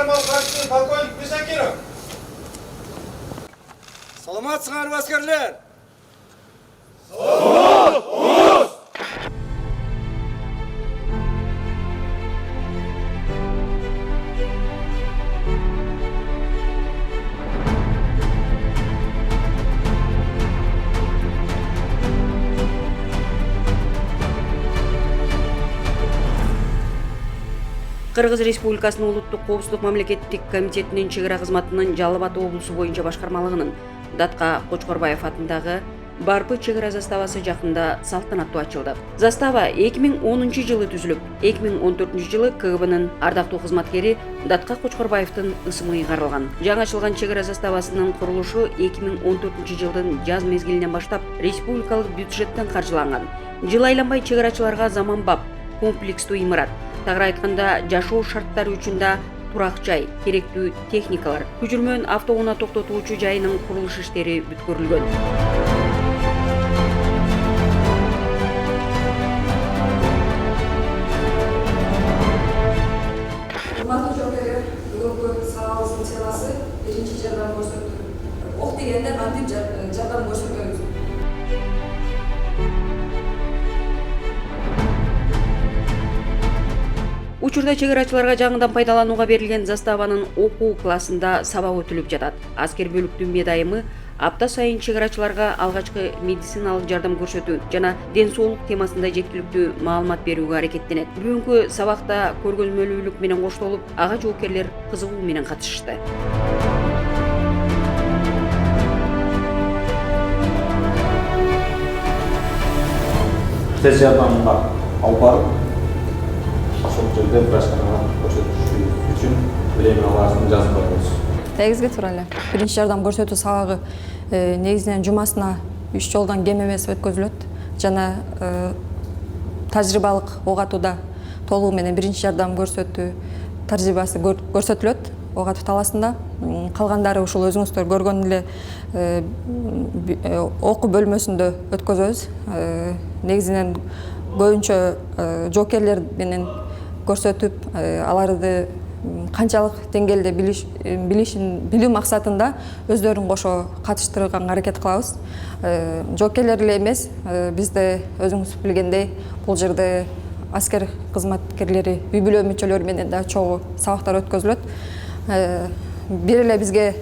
Генерал Хатчы полковник Бисакиров. Саламатсыңарбы аскерлер? Кыргыз Республикасынын Улуттук коопсуздук мамлекеттик комитетинин чек ара кызматынын Жалал Абад облусу боюнча башкармалыгынын Датка Кочкорбаев атындагы Барпы чек ара заставасы жакында салтанаттуу ачылды. Застава 2010 жылы түзүлүп, 2014 жылы КГБнын ардактуу кызматкери Датка Кочкорбаевдин ысымы ыйгарылган. Жаңы ачылган чек ара заставасынын курулушу 2014 жылдын жаз мезгилинен баштап республикалык бюджеттен каржыланган. Жыл айланбай чек арачыларга заманбап, комплекстүү имарат, тагыраак айтканда жашоо шарттары үчүн да турак жай, керектүү техникалар, көчүрмөн автоунаа токтотуучу жайынын курулуш иштери бүткөрүлгөн. Урматтуу жокерлер, бүгүнкү сабагыбыздын темасы биринчи жардам көрсөтүү. Ок дегенде кантип жардам көрсөтөбүз? Учурда чек арачыларга жаңыдан пайдаланууга берилген заставанын окуу классында сабак өтүлүп жатат. Аскер бөлүктүн медайымы апта сайын чек арачыларга алгачкы медициналык жардам көрсөтүү жана ден соолук темасында жеткиликтүү маалымат берүүгө аракеттенет. Бүгүнкү сабакта көргөзмөлүүлүк менен коштолуп, ага жоокерлер кызыгуу менен катышышты. Тез жардамга алып барып, ошол жерде башкармага көрсөтүш үчүн времяларын жазып коебуз. Негизги туура эле. Биринчи жардам көрсөтүү сабагы негизинен жумасына 3 жолдон кем эмес өткөзүлөт жана тажрыйбалык ок атууда толугу менен биринчи жардам көрсөтүү тажрыйбасы көрсөтүлөт ок атуу талаасында. Калгандары ушул өзүңүздөр көргөн эле окуу бөлмөсүндө өткөзөбүз. Негизинен көбүнчө жоокерлер менен көрсөтүп, аларды канчалык деңгээлде билүү максатында өздөрүн кошо катыштырганга аракет кылабыз. Жоокерлер эле эмес, бизде өзүңүз билгендей, бул жерде аскер кызматкерлери, үй бүлө мүчөлөрү менен да чогуу сабактар өткөзүлөт. Бир эле бизге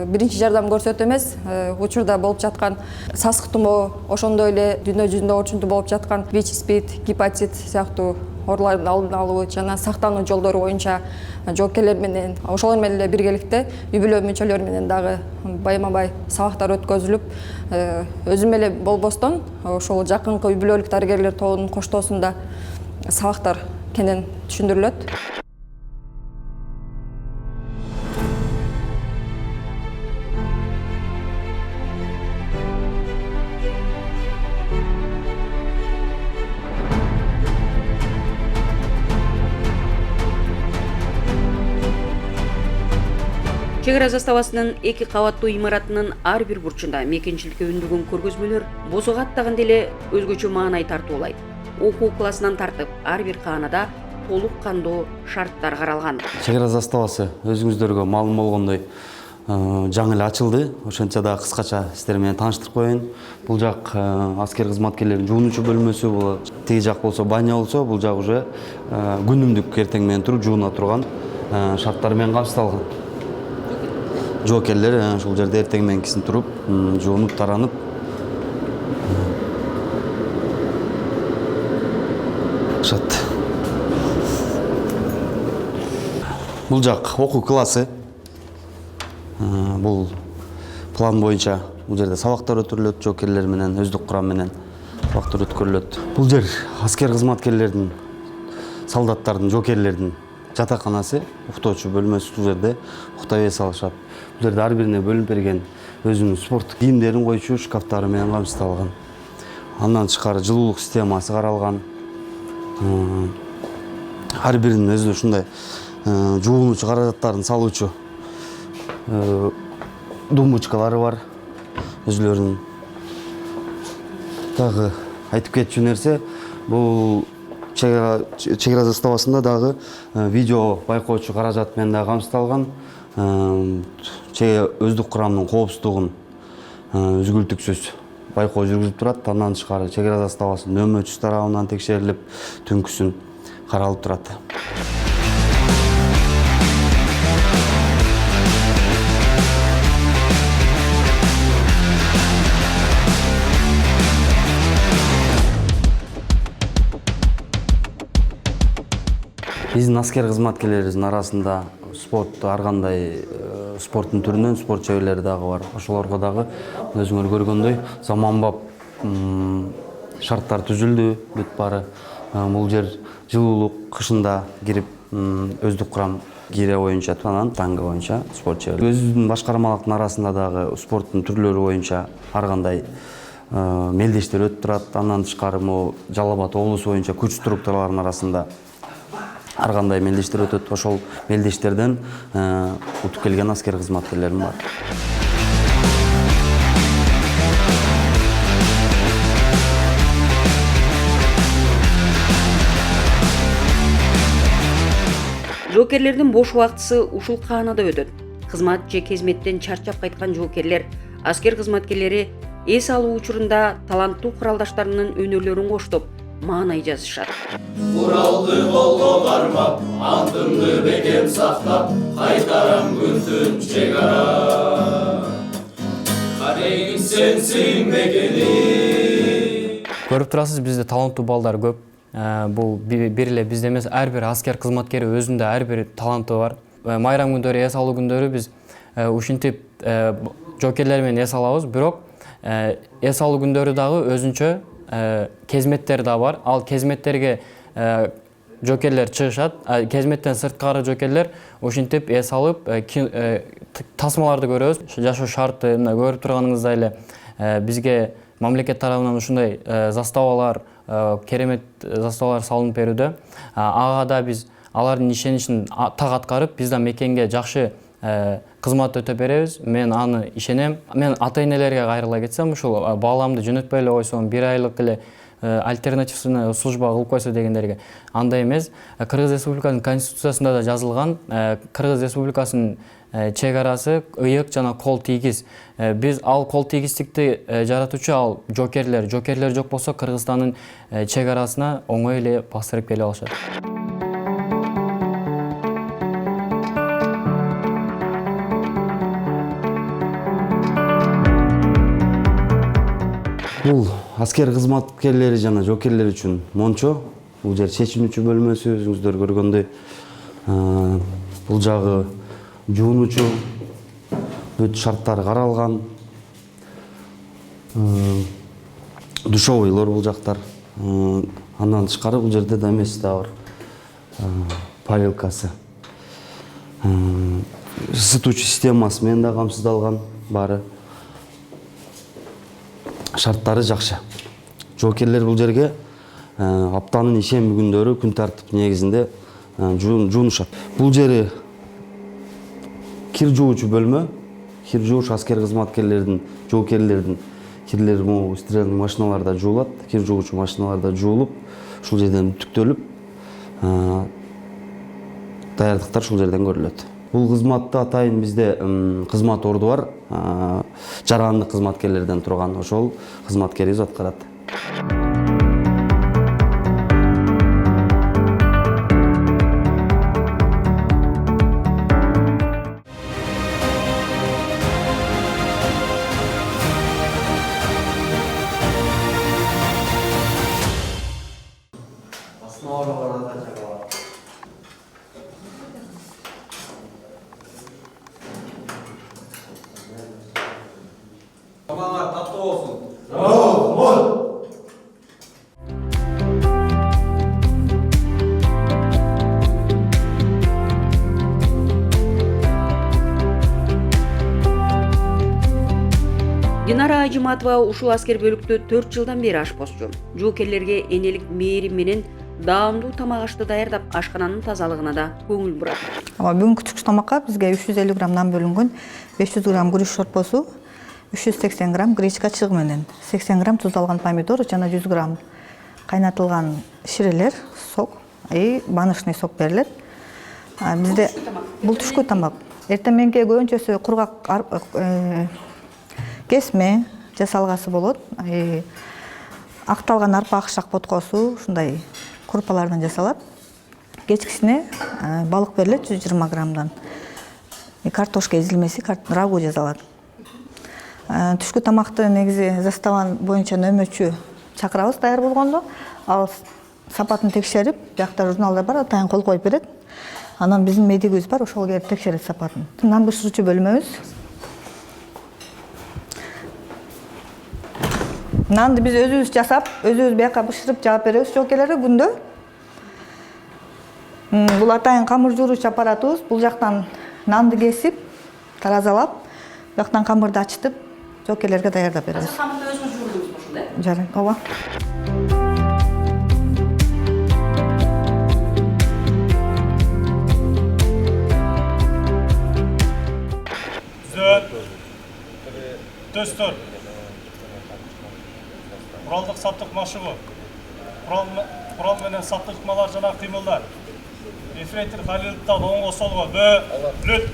биринчи жардам көрсөтүү эмес, учурда болуп жаткан сасык тумоо, ошондой эле дүйнө жүзүндө орчунтуу болуп жаткан ВИЧ-СПИД, гепатит сыяктуу оорулардын алдын алуу жана сактануу жолдору боюнча жоокерлер менен, ошолор менен эле биргеликте үй бүлө мүчөлөрү менен дагы байма-бай сабактар өткөзүлүп, өзүм эле болбостон ошол жакынкы үй бүлөлүк дарыгерлер тобунун коштоосунда сабактар кенен түшүндүрүлөт. Чек ара заставасынын 2 кабаттуу имаратынын ар бир бурчунда мекенчиликке үндөгөн көргөзмөлөр босого аттаган деле өзгөчө маанай тартуулайт. Окуу классынан тартып, ар бир каанада толук кандуу шарттар каралган. Чек ара заставасы өзүңүздөргө маалым болгондой жаңы эле ачылды. Ошентсе да кыскача сиздер менен тааныштырып коеюн. Бул жак аскер кызматкерлеринин жуунуучу бөлмөсү болот. Тиги жак болсо баня болсо, бул жак уже күнүмдүк эртең менен туруп жууна турган шарттар менен камсыздалган. Жоокерлер ушул жерде эртең мененкисин туруп, жуунуп, таранып. Шат. Бул жак окуу классы. Бул план боюнча бул жерде сабактар өтүрүлөт, жоокерлер менен, өздүк курам менен сабактар өткөрүлөт. Бул жер аскер кызматкерлердин, солдаттардын, жоокерлердин жатаканасы, уктоочу бөлмөсү. Бул жерде уктап эс алышат. Бул жерде ар бирине бөлүнүп берген өзүнүн спорттук кийимдерин койчу шкафтары менен камсыздалган. Андан тышкары жылуулук системасы каралган. Ар биринин өзү ушундай жуунуучу каражаттарын салуучу думбучкалары бар. Өзүлөрүнүн дагы айтып кетчү нерсе, бул чек ара заставасында дагы видео байкоочу каражат менен дагы камсыздалган. Өздүк курамынын коопсуздугун үзгүлтүксүз байкоо жүргүзүлүп турат. Андан тышкары чек ара заставасынын нөмөчүсү тарабынан текшерилип, түнкүсүн каралып турат. Биздин аскер кызматкерлерибиздин арасында спорт ар кандай спорттун түрүнөн спорт чеберлери дагы бар. Ошолорго дагы өзүңөр көргөндөй заманбап шарттар түзүлдү бүт баары. Бул жер жылуулук кышында кирип өздүк курам кире боюнча анан танга боюнча спорт чеберлери. Өзүбүздүн башкармалыктын арасында дагы спорттун түрлөрү боюнча ар кандай мелдештер өтүп турат. Андан тышкары Жалал Абад облусу боюнча күч структураларынын арасында ар кандай мелдештер өтөт. Ошол мелдештерден утуп келген аскер кызматкерлерим бар. Жоокерлердин бош убактысы ушул каанада өтөт. Кызмат же кезметтен чарчап кайткан жоокерлер, аскер кызматкерлери эс алуу учурунда таланттуу куралдаштарынын өнөрлөрүн коштоп, маанай жазышат. Уралды колго бармап, антымды бекем сактап, кайтарам күнтүн чек ара. Карегим сенсиң мекени. Көрүп турасыз, бизде таланттуу балдар көп. Бул бир эле бизде эмес, ар бир аскер кызматкери өзүндө ар бир таланты бар. Майрам күндөрү, эс алуу күндөрү биз ушинтип жоокерлер менен эс алабыз, бирок эс алуу күндөрү дагы өзүнчө кезметтер да бар. Ал кезметтерге жоокерлер чыгышат. Кезметтен сырткары жоокерлер ушинтип эс алып, тасмаларды көрөбүз. Жашоо шарты көрүп турганыңыздай эле бизге мамлекет тарабынан ушундай заставалар, керемет заставалар салынып берүүдө. Ага да биз алардын ишенишин так аткарып, биз да мекенге жакшы кызмат өтө беребиз. Мен аны ишенем. Мен ата-энелерге кайрыла кетсем, ушул баламды жөнөтпөй эле койсом, 1 айлык эле альтернативный служба кылып койсо дегендерге андай эмес. Кыргыз Республикасынын конституциясында да жазылган, Кыргыз Республикасынын чек арасы ыйык жана кол тийгиз. Биз ал кол тийгиздикти жаратуучу ал жоокерлер. Жоокерлер жок болсо Кыргызстандын чек арасына оңой эле бастырып келе алышат. Бул аскер кызматкерлери жана жоокерлер үчүн мончо. Бул жер чечимчү бөлмөсү, өзүңүздөр көргөндөй. Бул жагы жуунучу, бүт шарттары каралган. Душовыйлар бул жактар. Андан тышкары бул жерде да эмеси да бар. Парилкасы. Ысытуучу системасы менен да камсыздалган баары. Шарттары жакшы. Жоокерлер бул жерге аптанын ишемби күндөрү күн тартип негизинде жуунушат. Бул жери кир жуучу бөлмө. Кир жууш аскер кызматкерлердин, жоокерлердин кирлери стиральный машиналарда жуулат. Кир жуучу машиналарда жуулуп, ушул жерден түктөлүп, даярдыктар ушул жерден көрүлөт. Бул кызматта атайын бизде кызмат орду бар. Жарандык кызматкерлерден турган ошол кызматкерибиз аткарат. Tamamlar, tatlı olsun. Динара Ажиматова ушул аскер бөлүктө 4 жылдан бери ашпозчу. Жоокерлерге энелик мээрим менен даамдуу тамак ашты даярдап, ашкананын тазалыгына да көңүл бурат. Бүгүнкү түшүк тамакка бизге 350 грамм нан бөлүнгөн, 500 грамм күрүч шорпосу, 380 грамм гречка чыгы менен, 80 грамм туздалган помидор жана 100 грамм кайнатылган ширелер, сок, банышный сок берилет. Бизде бул түшкү тамак. Эртеменге көбүнчөсү кургак кесме жасалгасы болот. Акталган арпа акшак боткосу ушундай крупалардан жасалат. Кечкисине балык берилет 120 граммдан. Картошка эзилмеси, рагу жасалат. Түшкү тамакты негизи застава боюнча нөмөчү чакырабыз даяр болгондо. Ал сапатын текшерип, биякта журналдар бар, атайын кол коюп берет. Анан биздин медигибиз бар, ошол келип текшерет сапатын. Нан бышырчу бөлмөбүз. Нанды биз өзүбүз жасап, өзүбүз бияка бышырып жаап беребиз жокелерге күндө. Бул атайын камыр жууруч аппаратыбыз. Бул жактан нанды кесип, таразалап, бияктан камырды ачтып, жокелерге даярдап беребиз. Камырды өзүңүз жуудуңузбу ушундай? Жарайт, ооба. Дөстөр, құралдық саптық машығы, құрал менен саптық ыкмалар жана кыймылдар. Ефрейтор Халиловтан оңго солго бөлөт.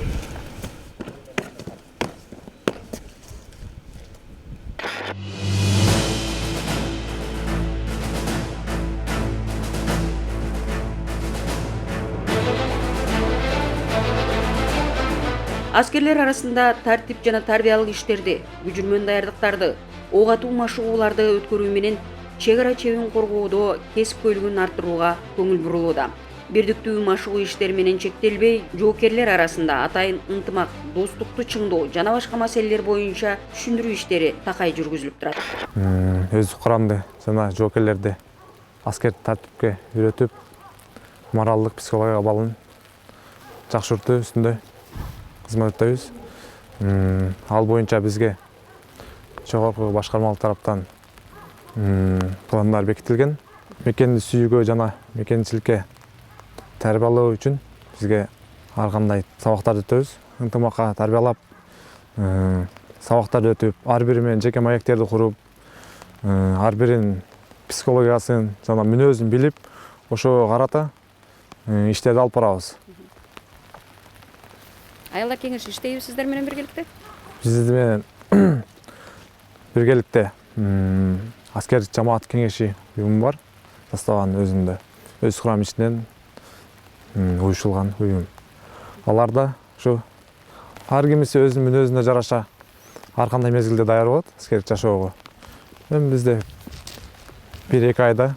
Аскерлер арасында тартип жана тарбиялык иштерди, күжүрмөн даярдыктарды, ок атуу машыгууларды өткөрүү менен чек ара чебин коргоодо кесипкөйлүгүн арттырууга көңүл бурулууда. Бирдиктүү машыгуу иштери менен чектелбей, жоокерлер арасында атайын ынтымак, достукту чыңдоо жана башка маселелер боюнча түшүндүрүү иштери такай жүргүзүлүп турат. Өз курамды жана жоокерлерди аскер тартипке үйрөтүп, моралдык, психологиялык абалын жакшыртуу үстүндө кызмат өтөбүз. Ал боюнча бизге жогорку башкармалык тараптан пландар бекитилген. Мекенди сүйүүгө жана мекенчиликке тарбиялоо үчүн бизге ар кандай сабактарды өтөбүз. Ынтымакка тарбиялап, сабактарды өтүп, ар бири менен жеке маектерди куруп, ар биринин психологиясын жана мүнөзүн билип, ошого карата иштерди алып барабыз. Аялдар кеңеши иштейбиз сиздер менен биргеликте? Биздер менен биргеликте аскер жамаат кеңеши уюму бар. Заставанын өзүндө, өз курам ичинен уюшулган уюм. Аларда ушу ар кимиси өзүнүн мүнөзүнө жараша ар кандай мезгилде даяр болот аскердик жашоого. Эми бизде 1-2 айда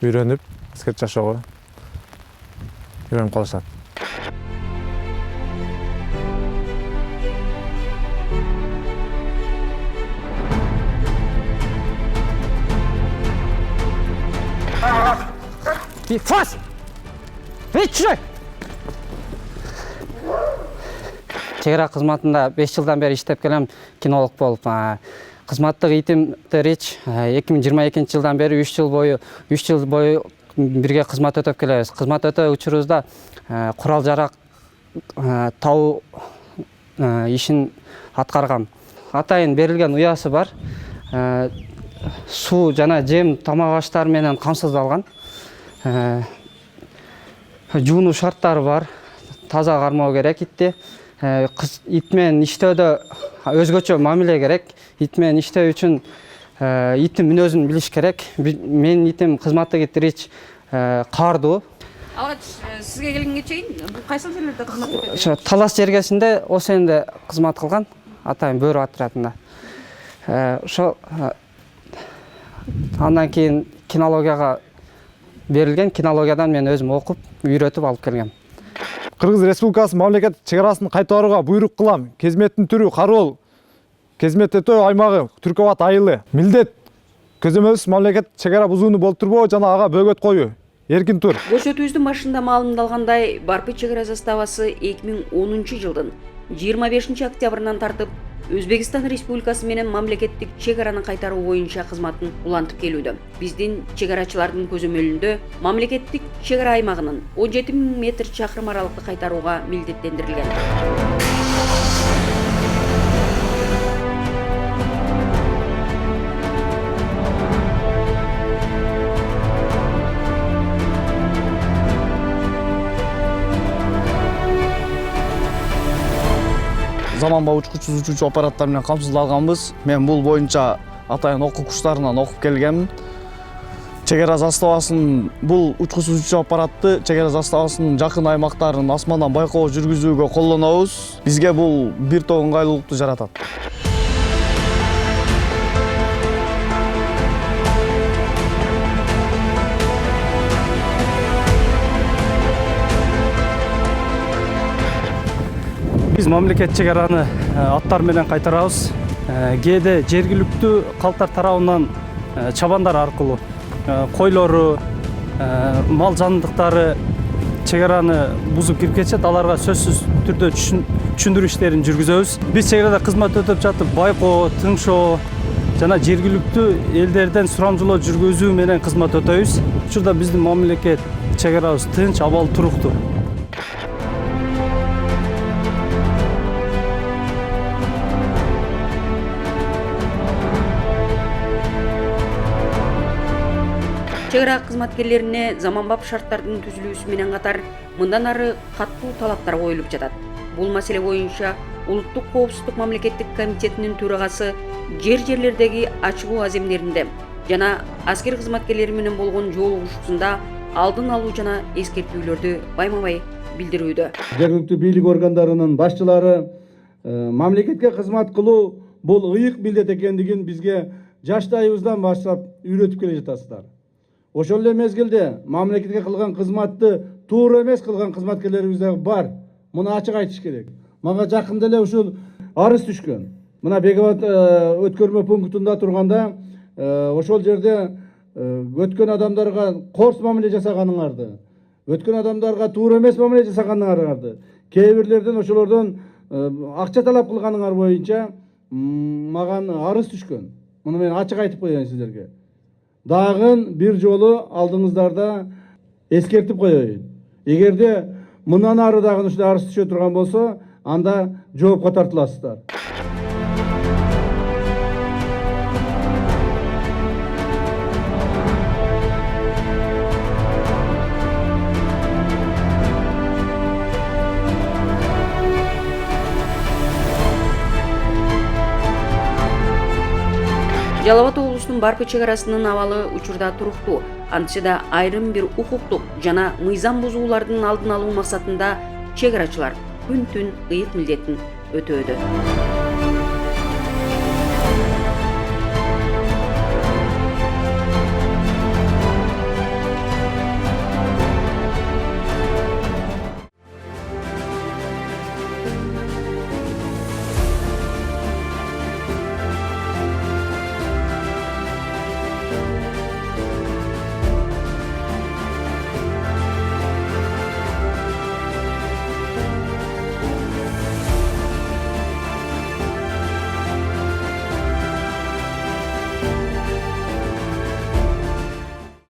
үйрөнүп аскердик жашоого үйрөнүп калышат. Фас! Чек ара кызматында 5 жылдан бери иштеп келем, кинолог болуп. Кызматтык итимди реч 2022 жылдан бери 3 жыл бою бирге кызмат өтөп келебиз. Кызмат өтөө учурубузда курал жарак табуу ишин аткаргам. Атайын берилген уясы бар. Суу жана жем тамак аштар менен камсыздалган. Жуунуу шарттары бар. Таза кармоо керек итти. Ит менен иштөөдө өзгөчө мамиле керек. Ит менен иштөө үчүн иттин мүнөзүн билиш керек. Менин итим кызматтык ит Рич каардуу. Алгач сизге келгенге чейин бул кайсы жерлерде кызмат этет? Ошо Талас жергесинде Осенде кызмат кылган, атайын бөрү отрядында. Ошо андан кийин кинологияга берилген, кинологиядан мен өзүм окуп, үйрөтүп алып келгем. Кыргыз Республикасы мамлекет чек арасын кайтарууга буйрук кылам. Кезметтин түрү кароол, кезмет өтөө аймагы Түркөбат айылы. Милдет көзөмөлсүз мамлекет чек ара бузууну болтурбоо жана ага бөгөт коюу. Эркин тур. Көрсөтүүбүздүн башында маалымдалгандай, Барпы чек ара заставасы 2010 жылдын 25 октябрынан тартып Өзбекстан Республикасы менен мамлекеттик чек араны кайтаруу боюнча кызматын улантып келүүдө. Биздин чек арачылардын көзөмөлүндө мамлекеттик чек ара аймагынын 17 000 метр чакырым аралыкты кайтарууга милдеттендирилген. заманбап учкучсуз аппараттар менен камсыздалганбыз. Мен бул боюнча атайын окуу курстарынан окуп келгенмин. Чек ара заставасын бул учкучсуз аппаратты чек ара заставасынын жакын аймактарын асмандан байкоо жүргүзүүгө колдонобуз. Бизге бул бир топ ыңгайлуулукту жаратат. Биз мамлекет чек араны аттар менен кайтарабыз. Кээде жергиликтүү калктар тарабынан чабандар аркылуу койлору, мал жандыктары чек араны бузуп кирип кетишет. Аларга сөзсүз түрдө түшүндүрүү иштерин жүргүзөбүз. Биз чек арада кызмат өтөп жатып байкоо, тыңшоо жана жергиликтүү элдерден сурамжылоо жүргүзүү менен кызмат өтөбүз. Учурда биздин мамлекет чек арабыз тынч, абал туруктуу. Чек ара кызматкерлерине заманбап шарттардын түзүлүүсү менен катар мындан ары катуу талаптар коюлуп жатат. Бул маселе боюнча Улуттук коопсуздук мамлекеттик комитетинин төрагасы жерлердеги ачылуу аземдеринде жана аскер кызматкерлери менен болгон жолугушуусунда алдын алуу жана эскертүүлөрдү байма-бай билдирүүдө. Жергиликтүү бийлик органдарынын башчылары мамлекетке кызмат кылуу бул ыйык милдет экендигин бизге жаштайыбыздан баштап үйрөтүп келе жатасыздар. Ошол эле мезгилде мамлекетке кылган кызматты туура эмес кылган кызматкерлерибиз дагы бар. Муну ачык айтыш керек. Мага жакында эле ушул арыз түшкөн. Мына Бекабат өткөрмө пунктунда турганда ошол жерде өткөн адамдарга корс мамиле жасаганыңарды, өткөн адамдарга туура эмес мамиле жасаганыңарды, кээ бирлерден ошолордон акча талап кылганыңар боюнча маган арыз түшкөн. Муну мен ачык айтып коеюн сиздерге. Дагы бир жолу алдыңыздарда эскертип коеюн. Эгерде мындан ары дагы ушундай арыз түшө турган болсо, анда жоопко тартыласыздар. Жалал Абад облусунун Барпы чек арасынын абалы учурда туруктуу. Антсе да айрым бир укуктук жана мыйзам бузуулардын алдын алуу максатында чек арачылар күн-түн ыйык милдетин өтөөдө.